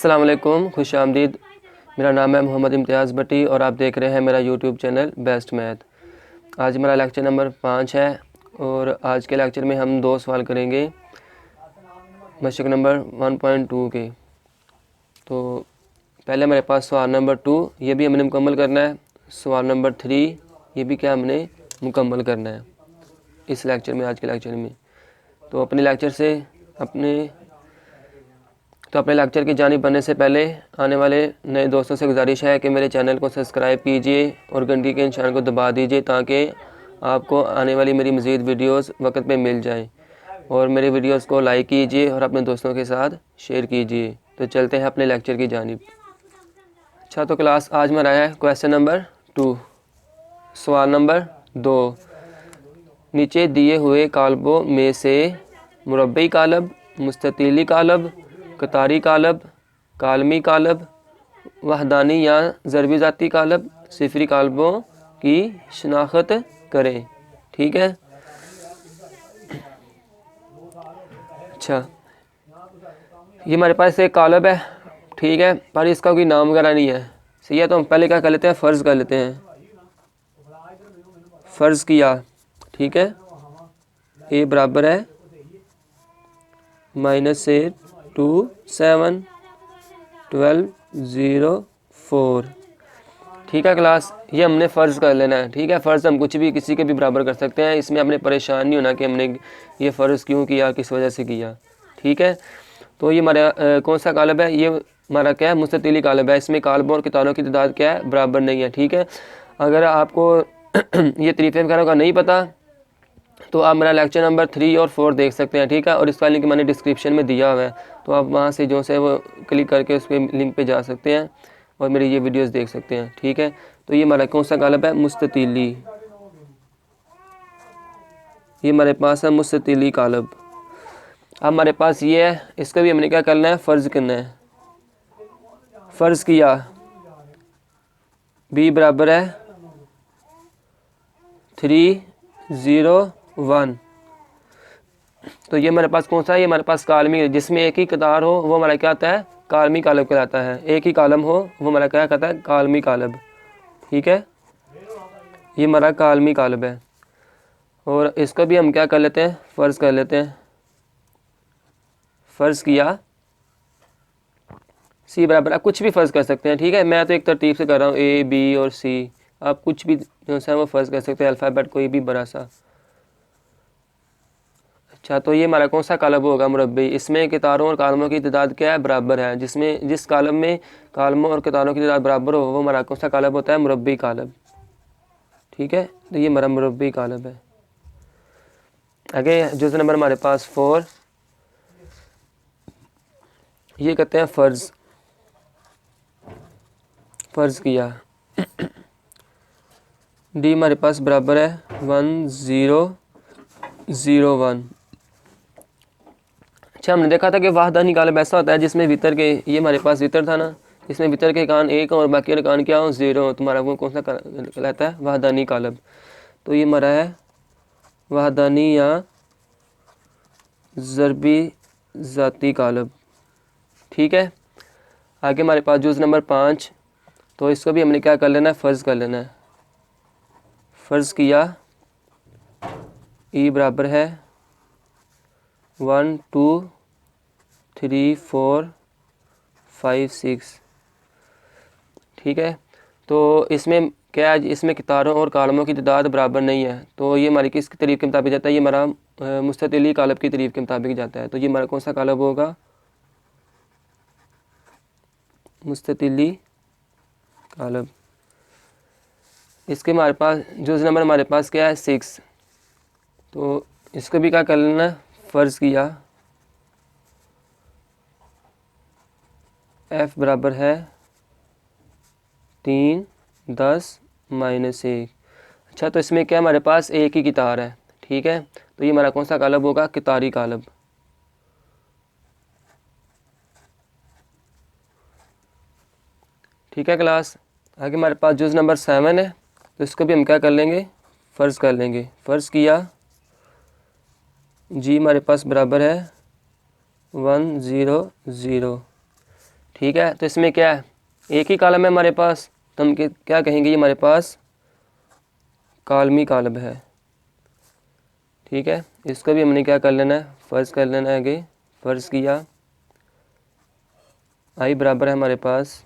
अस्सलाम वालेकुम, खुश आमदीद। मेरा नाम है मोहम्मद इम्तियाज़ भट्टी और आप देख रहे हैं मेरा यूट्यूब चैनल बेस्ट मैथ। आज मेरा लेक्चर नंबर 5 है और आज के लेक्चर में हम 2 सवाल करेंगे मशक नंबर 1.2 के। तो पहले मेरे पास सवाल नंबर 2, ये भी हमने मुकम्मल करना है। सवाल नंबर 3, ये भी क्या हमने मुकम्मल करना है इस लेक्चर में, आज के लेक्चर में। तो अपने लेक्चर की जानिब बनने से पहले आने वाले नए दोस्तों से गुजारिश है कि मेरे चैनल को सब्सक्राइब कीजिए और घंटी के निशान को दबा दीजिए ताकि आपको आने वाली मेरी मज़ीद वीडियोस वक्त पे मिल जाएं। और मेरे वीडियोस को लाइक कीजिए और अपने दोस्तों के साथ शेयर कीजिए। तो चलते हैं अपने लेक्चर की जानिब। अच्छा, तो क्लास आज मेरा है क्वेश्चन नंबर 2, सवाल नंबर 2। नीचे दिए हुए कालबों में से मुरब्बई कालब, मुस्ततीली कालब, कतारी कालब, कालमी कालब, वहदानी या ज़रबी ज़ाती कालब, सिफरी कालबों की शनाख्त करें। ठीक है। अच्छा, ये हमारे पास एक कालब है, ठीक है, पर इसका कोई नाम वगैरह नहीं है। सही है, तो हम पहले क्या कर लेते हैं, फ़र्ज़ कर लेते हैं। फ़र्ज़ किया, ठीक है, ए बराबर है -827 12 0 4। ठीक है क्लास, ये हमने फ़र्ज़ कर लेना है। ठीक है, फ़र्ज़ हम कुछ भी किसी के भी बराबर कर सकते हैं, इसमें हमने परेशान नहीं होना कि हमने ये फ़र्ज़ क्यों किया, किस वजह से किया। ठीक है, तो ये हमारा कौन सा कालब है, ये हमारा क्या है, मुस्ततीली कालब है। इसमें कालबों और कितारों की तादाद क्या है, बराबर नहीं है। ठीक है, अगर आपको ये तरीक़े वगैरह का नहीं पता तो आप मेरा लेक्चर नंबर 3 और 4 देख सकते हैं। ठीक है, और इसका लिंक मैंने डिस्क्रिप्शन में दिया हुआ है, तो आप वहाँ से जो से वो क्लिक करके उस पर लिंक पे जा सकते हैं और मेरी ये वीडियोस देख सकते हैं। ठीक है, तो ये हमारा कौन सा कालब है, मुस्ततीली। ये हमारे पास है मुस्ततीली कालब। अब हमारे पास ये है, इसका भी हमने क्या करना है, फ़र्ज़ करना है। फ़र्ज़ किया, बी बराबर है 3 0 1। तो ये हमारे पास कौन सा है, ये हमारे पास कालमी है, जिसमें एक ही कतार हो वो हमारा क्या आता है, कालमी कालब कहलाता है। एक ही कालम हो वो हमारा क्या कहता है, कालमी कालब। ठीक है, ये हमारा कालमी कालब है। और इसको भी हम क्या कर लेते हैं, फ़र्ज़ कर लेते हैं। फ़र्ज़ किया, सी बराबर, आप कुछ भी फ़र्ज़ कर सकते हैं। ठीक है, मैं तो एक तरतीब से कर रहा हूँ, ए बी और सी, आप कुछ भी जो सा वो फ़र्ज़ कर सकते हैं, अल्फ़ाबेट कोई भी बड़ा सा। अच्छा, तो ये हमारा कौन सा कालब होगा, मुरब्बी। इसमें कितारों और कालमों की तादाद क्या है, बराबर है। जिस कालम में कालमों और कितारों की तादाद बराबर हो वो हमारा कौन सा कालब होता है, मुरब्बी कालब। ठीक है, तो ये हमारा मुरब्बी कालब है। आगे जुज़ नंबर हमारे पास 4, ये कहते हैं फ़र्ज़। फ़र्ज़ किया, डी हमारे पास बराबर है 1 0 0 1। अच्छा, हमने देखा था कि वाहदानी कालब ऐसा होता है जिसमें वितर के, ये हमारे पास वितर था ना, इसमें वितर के कान 1 और बाकी कान क्या हो, 0 हो। तुम्हारा वो कौन सा कहलाता है, वाहदानी कालब। तो ये हमारा है वाहदानी या ज़रबी ज़ाती कालब। ठीक है, आगे हमारे पास जुज़ नंबर 5, तो इसको भी हमने क्या कर लेना है, फ़र्ज़ कर लेना है। फ़र्ज़ किया, ई बराबर है 1 2 3 4 5 6। ठीक है, तो इसमें क्या है, इसमें कितारों और कालमों की तादाद बराबर नहीं है। तो ये हमारी किस तरीक़े के मुताबिक जाता है, ये हमारा मुस्ततीली कालब की तरीक़े के मुताबिक जाता है। तो ये हमारा कौन सा कालब होगा, मुस्ततीली कालब। इसके हमारे पास जुज़ नंबर हमारे पास क्या है, 6। तो इसको भी क्या कर लेना, फ़र्ज़ किया, एफ़ बराबर है 3 10 -1। अच्छा, तो इसमें क्या हमारे पास एक ही कितार है। ठीक है, तो ये हमारा कौन सा कालब होगा, कितारी कालब। ठीक है क्लास, आगे हमारे पास जुज़ नंबर 7 है, तो इसको भी हम क्या कर लेंगे, फ़र्ज़ कर लेंगे। फ़र्ज़ किया, जी हमारे पास बराबर है 1 0 0। ठीक है। तो इसमें क्या है, एक ही कॉलम है हमारे पास, तो हम क्या कहेंगे, ये हमारे पास कॉलमी कॉलम है। ठीक है, इसको भी हमने क्या कर लेना है, फ़र्ज़ कर लेना है। आगे फ़र्ज़ किया आई बराबर है हमारे पास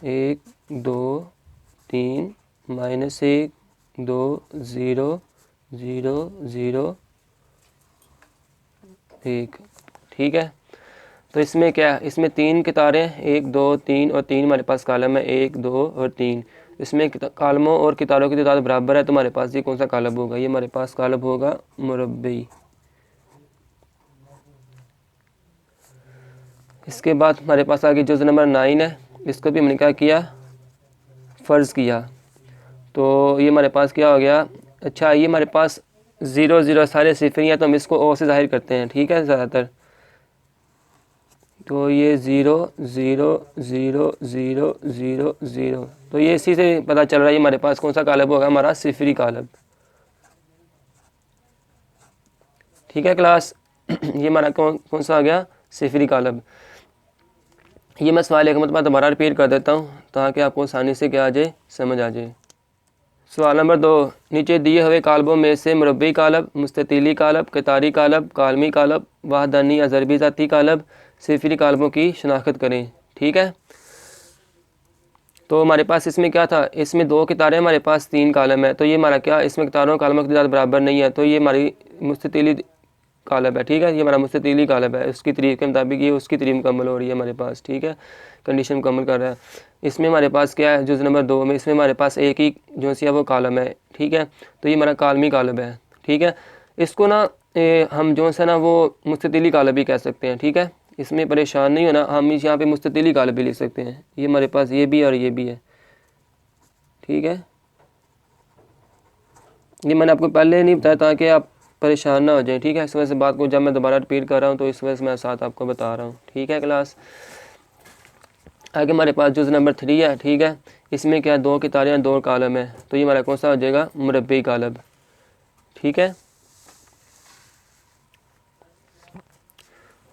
1 2 3 -1 2 0 0 0 1। ठीक है, तो इसमें क्या है, इसमें 3 कितारें हैं, 1 2 3 और 3 हमारे पास कॉलम है, 1 2 और 3। इसमें कॉलमों और कितारों की तादाद बराबर है, तो हमारे पास ये कौन सा कॉलम होगा, ये हमारे पास कॉलम होगा मुरब्बी। इसके बाद हमारे पास आगे जुज़ नंबर 9 है, इसको भी हमने क्या किया, फ़र्ज़ किया। तो ये हमारे पास क्या हो गया, अच्छा ये हमारे पास 0 0 सारे सिफरी हैं, तो हम इसको ओ से ज़ाहिर करते हैं। ठीक है, ज़्यादातर तो ये 0 0 0 0 0 0, तो ये इसी से पता चल रहा है ये हमारे पास कौन सा कालब होगा, हमारा सिफरी कालब। ठीक है क्लास, ये हमारा कौन सा आ गया, सिफरी कालब। ये मैं सवाल एक मतलब दोबारा रिपीट कर देता हूँ ताकि आपको आसानी से क्या आ जाए, समझ आ जाए। सवाल नंबर 2, नीचे दिए हुए कालबों में से मुरब्बी कालब, मुस्ततीली कालब, कतारी कालब, कालमी कालब, वाहदानी या ज़रबी ज़ाती कालब, सिफरी कालबों की शनाख्त करें। ठीक है, तो हमारे पास इसमें क्या था, इसमें 2 कितारें, हमारे पास 3 कालम है, तो ये हमारा क्या, इसमें कितारों कालमों की तादाद बराबर नहीं है, तो ये हमारी मुस्ततीली कालब है। ठीक है, ये हमारा मुस्ततीली कालब है, उसकी तरीक़ के मुताबिक ये उसकी तरीक़ मुकम्मल हो रही है हमारे पास। ठीक है, कंडीशन मुकम्मल कर रहा है। इसमें हमारे पास क्या है, जुज़ नंबर 2 में इसमें हमारे पास एक ही जो सी है वो कालम है। ठीक है, तो ये हमारा कालमी कालब है। ठीक है, इसको ना हम जो सा ना वो मुस्ततीली कालब भी कह सकते हैं। ठीक है, इसमें परेशान नहीं होना, हम इस यहाँ पे मुस्ततीली कालब भी लिख सकते हैं। ये हमारे पास ये भी और ये भी है। ठीक है, ये मैंने आपको पहले नहीं बताया ताकि आप परेशान ना हो जाए। ठीक है, इस वजह से बात को जब मैं दोबारा रिपीट कर रहा हूँ तो इस वजह से मैं साथ आपको बता रहा हूँ। ठीक है क्लास, आगे हमारे पास जुज़ नंबर 3 है। ठीक है, इसमें क्या 2 कितारें 2 कालम है, तो ये हमारा कौन सा हो जाएगा, मुरब्बी कालब। ठीक है,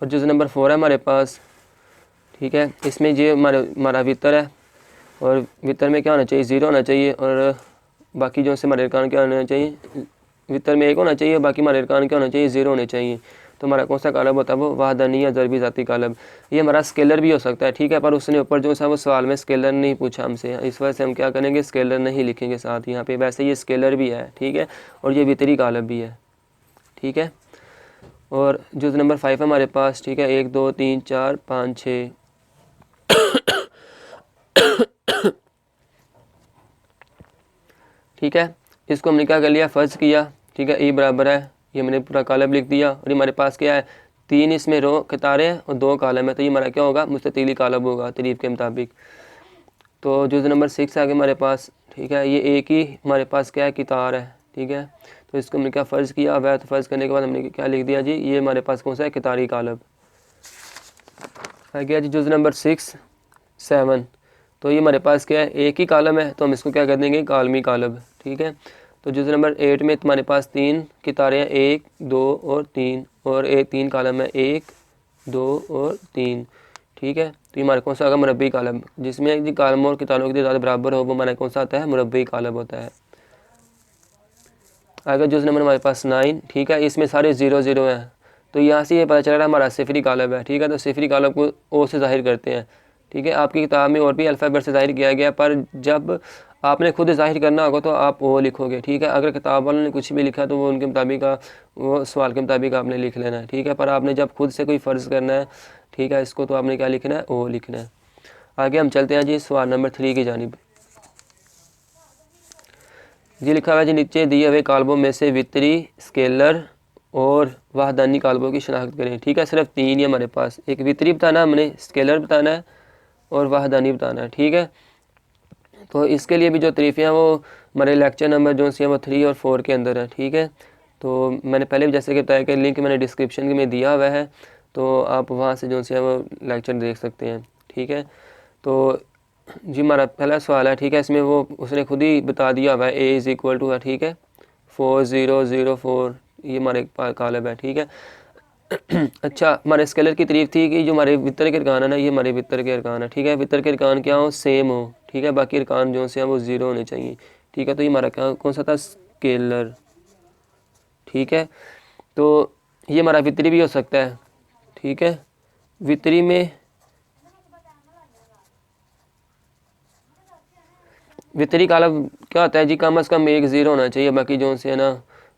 और जुज़ नंबर 4 है हमारे पास। ठीक है, इसमें ये हमारा वितर है, और वितर में क्या होना चाहिए, 0 होना चाहिए, और बाकी जो से हमारे अरकान क्या होना चाहिए, वितर में 1 होना चाहिए, बाकी हमारे अरकान क्या होना चाहिए, 0 होने चाहिए। तो हमारा कौन सा कालब होता है, वो वाहदानी या ज़रबी ज़ाती कालब। ये हमारा स्केलर भी हो सकता है। ठीक है, पर उसने ऊपर जो सा वो सवाल में स्केलर नहीं पूछा हमसे, इस वजह से हम क्या करेंगे, स्केलर नहीं लिखेंगे साथ यहाँ पे। वैसे ये स्केलर भी है। ठीक है, और ये वितरी कालब भी है। ठीक है, और जुज़ नंबर 5 है हमारे पास। ठीक है, 1 2 3 4 5 6। ठीक है, इसको हमने क्या कर लिया, फ़र्ज़ किया। ठीक है, ई बराबर है, ये मैंने पूरा कालब लिख दिया, और हमारे पास क्या है, 3 इसमें रो कितारें हैं और 2 कालम है, तो ये हमारा क्या होगा, मुस्ततीली कालब होगा तरीफ़ के मुताबिक। तो जुज़ नंबर 6 आगे हमारे पास। ठीक है, ये एक ही हमारे पास क्या है, कितार है। ठीक है, तो इसको हमने क्या फ़र्ज़ किया हुआ है, तो फ़र्ज़ करने के बाद हमने क्या लिख दिया जी, ये हमारे पास कौन सा है, कितारी कालब। आ गया जी जुज़ नंबर 6 7, तो ये हमारे पास क्या है, एक ही कालम है, तो हम इसको क्या कर देंगे, कालमी कालब। ठीक है, तो जुज़ नंबर 8 में तुम्हारे पास 3 कितारें हैं, 1 2 और 3, और 3 कालम है, 1 2 और 3। ठीक है, तो ये हमारे कौन सा होगा, मुरब्बी कालब, जिसमें जी कालमों और कितारों की तादाद बराबर हो, वो हमारा कौन सा आता है, मुरब्बी कालब होता है। आगे जुज़ नंबर हमारे पास 9। ठीक है, इसमें सारे 0 0 हैं, तो यहाँ से ये पता चल रहा है हमारा सिफरी कालब है। ठीक है, तो सिफरी कालब को ओ से ज़ाहिर करते हैं। ठीक है, आपकी किताब में और भी अल्फ़ाबेट से ज़ाहिर किया गया, पर जब आपने खुद ज़ाहिर करना होगा तो आप ओ लिखोगे। ठीक है, अगर किताब वालों ने कुछ भी लिखा तो वो उनके मुताबिक वो सवाल के मुताबिक आपने लिख लेना है। ठीक है, पर आपने जब खुद से कोई फ़र्ज़ करना है, ठीक है, इसको तो आपने क्या लिखना है, ओ लिखना है। आगे हम चलते हैं जी सवाल नंबर 3 की जानिब। जी लिखा हुआ है जी, नीचे दिए हुए कालबों में से वितरी, स्केलर और वाहदानी कालबों की शनाख्त करें। ठीक है, सिर्फ 3 ही हमारे पास, एक वितरी बताना हमने, स्केलर बताना है और वाहदानी बताना है। ठीक है, तो इसके लिए भी जो तरीफ़े हैं वो हमारे लेक्चर नंबर जो सी है वो 3 और 4 के अंदर है। ठीक है, तो मैंने पहले भी जैसे कि बताया कि लिंक मैंने डिस्क्रिप्शन में दिया हुआ है, तो आप वहाँ से जो सी है वो लेक्चर देख सकते हैं। ठीक है, तो जी हमारा पहला सवाल है। ठीक है, इसमें वो उसने खुद ही बता दिया हुआ है, ए इज़ इक्वल टू है। ठीक है, 4 0 0 4, ये हमारे कालब है। ठीक है, अच्छा, हमारे स्केलर की तारीफ थी कि जो हमारे वितर के अरकान है ना, ये हमारे वितर के अरकान है, ठीक है। वितर के अरकान क्या हो, सेम हो, ठीक है। बाकी अरकान जो से हैं वो ज़ीरो होने चाहिए, ठीक है। तो ये हमारा क्या कौन सा था, स्केलर, ठीक है। तो ये हमारा वितरी भी हो सकता है, ठीक है। वितरी में वितरी कालम क्या होता है जी, कम अज़ कम एक ज़ीरो होना चाहिए, बाकी जो से है ना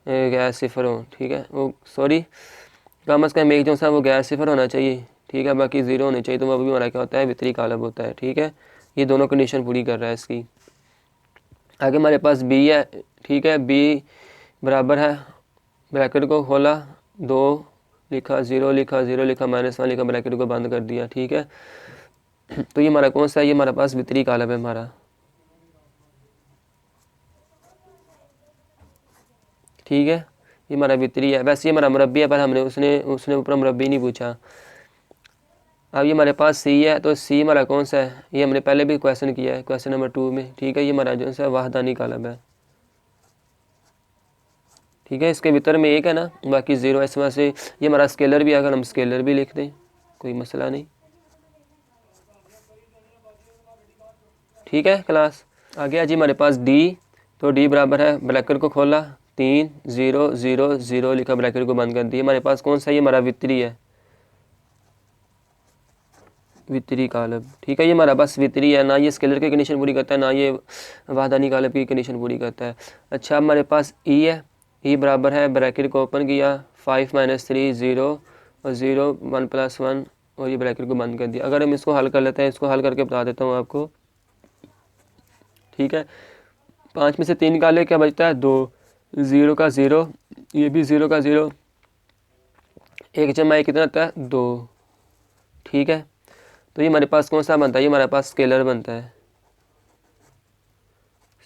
गैर सिफर हो, ठीक है। वो सॉरी, कम अज़ कम एक जो सा वो गैर सिफर होना चाहिए, ठीक है। बाकी ज़ीरो होने चाहिए, तो वो भी हमारा क्या होता है, वितरी कालब होता है, ठीक है। ये दोनों कंडीशन पूरी कर रहा है इसकी। आगे हमारे पास बी है, ठीक है। बी बराबर है, ब्रैकेट को खोला, 2 लिखा, 0 लिखा, 0 लिखा, -1 लिखा, ब्रैकेट को बंद कर दिया, ठीक है। तो ये हमारा कौन सा है, ये हमारे पास वितरी कालब है हमारा, ठीक है। ये हमारा वितरी है, वैसे ये हमारा मुरब्बी है, पर हमने उसने उसने ऊपर मुरब्बी नहीं पूछा। अब ये हमारे पास सी है, तो सी हमारा कौन सा है, ये हमने पहले भी क्वेश्चन किया है, क्वेश्चन नंबर 2 में, ठीक है। ये हमारा जो है वाहदानी कालब है, ठीक है। इसके भीतर में एक है ना, बाकी ज़ीरो है, इस वजह से ये हमारा स्केलर भी है, अगर हम स्केलर भी लिख दें कोई मसला नहीं, ठीक है क्लास। आ गया जी हमारे पास डी, तो डी बराबर है, ब्रैकेट को खोला, 3 0 0 0 लिखा, ब्रैकेट को बंद कर दिया। हमारे पास कौन सा, ये हमारा वितरी है, वितरी कालब, ठीक है। ये हमारा बस वितरी है, ना ये स्केलर की कंडीशन पूरी करता है, ना ये वाहदानी कालब की कंडीशन पूरी करता है। अच्छा, हमारे पास ई है, ई बराबर है, ब्रैकेट को ओपन किया, 5 - 3 0 और 0 1 + 1 और ये ब्रैकेट को बंद कर दिया। अगर हम इसको हल कर लेते हैं, इसको हल करके बता देता हूँ आपको, ठीक है। 5 में से 3 निकाले, क्या बचता है, 2, 0 का 0, ये भी 0 का 0, 1 जमा 1 कितना आता है, 2, ठीक है। तो ये हमारे पास कौन सा बनता है, ये हमारे पास स्केलर बनता है,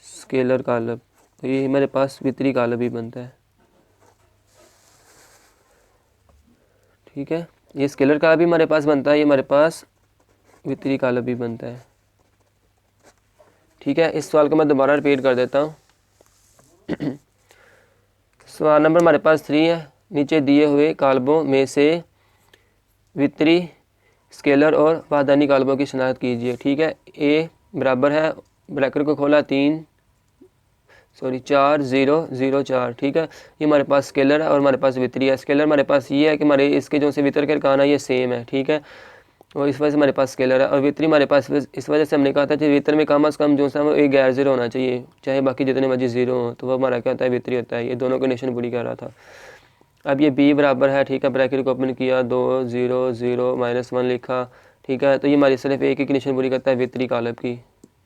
स्केलर कालब। तो ये हमारे पास वितरी कालब भी बनता है, ठीक है। ये स्केलर का भी हमारे पास बनता है, ये हमारे पास वितरी कालब भी बनता है, ठीक है। इस सवाल को मैं दोबारा रिपीट कर देता हूँ। सवाल नंबर हमारे पास 3 है, नीचे दिए हुए कालबों में से वितरी, स्केलर और वाहदानी कालबों की शनाख्त कीजिए, ठीक है। ए बराबर है, ब्रैकेट को खोला, 4 0 0 4, ठीक है। ये हमारे पास स्केलर है और हमारे पास वितरी है। स्केलर हमारे पास ये है कि हमारे इसके जो से वितर के अरकान है ये सेम है, ठीक है। और इस वजह से हमारे पास स्केलर है, और वितरी हमारे पास इस वजह से हमने कहा था कि वितर में कम अज़ कम जो सा वो एक गैर ज़ीरो होना चाहिए, चाहे बाकी जितने मर्जी ज़ीरो हो, तो वो हमारा क्या होता है, वितरी होता है। ये दोनों कंडीशन पूरी कर रहा था। अब ये बी बराबर है, ठीक है, ब्रैकेट को ओपन किया, 2 0 0 -1 लिखा, ठीक है। तो ये हमारी सिर्फ एक ही कंडीशन पूरी करता है, वितरी कालब की,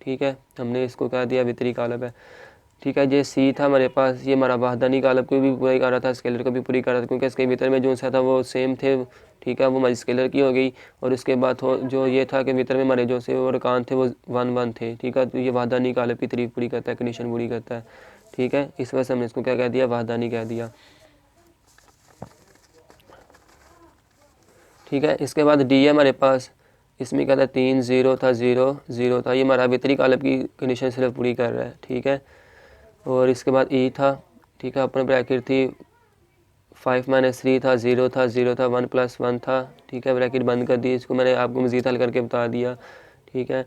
ठीक है। हमने इसको कह दिया वितरी कालब है, ठीक है। ये सी था हमारे पास, ये हमारा वाहदानी कालब को भी पूरा कर रहा था, स्केलर को भी पूरी कर रहा था, क्योंकि इसके भीतर में जो सा था वो सेम थे, ठीक है। वो हमारी स्केलर की हो गई, और उसके बाद जो ये था कि भीतर में हमारे जो से और कान थे वो 1 1 थे, ठीक है। तो ये वाहदानी कालब की तारीफ पूरी करता है, कंडीशन पूरी करता है, ठीक है। इस वजह से हमने इसको क्या कह दिया, वाहदानी कह दिया, ठीक है। इसके बाद डी है हमारे पास, इसमें क्या था, 3 0 था, 0 0 था, ये हमारा वितरी कालब की कंडीशन सिर्फ पूरी कर रहा है, ठीक है। और इसके बाद ई था, ठीक है, अपने ब्रैकेट थी, 5 - 3 था, 0 था, 0 था, 1 + 1 था, ठीक है, ब्रैकेट बंद कर दी। इसको मैंने आपको मज़ीद हल करके बता दिया, ठीक है।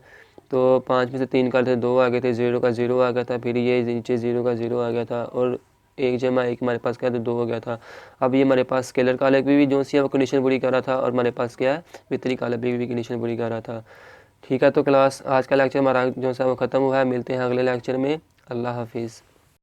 तो 5 में से 3 कर थे, 2 आ गए थे, 0 का 0 आ गया था, फिर ये नीचे 0 का 0 आ गया था, और 1 जमा 1 हमारे पास क्या था, 2 हो गया था। अब ये हमारे पास स्केलर कालब भी जो सी वो कंडीशन पूरी कर रहा था, और हमारे पास क्या है, वितरी कालब भी कंडीशन पूरी कर रहा था, ठीक है। तो क्लास आज का लेक्चर हमारा जो सा वो ख़त्म हुआ है, मिलते हैं अगले लेक्चर में। अल्लाह हाफिज़।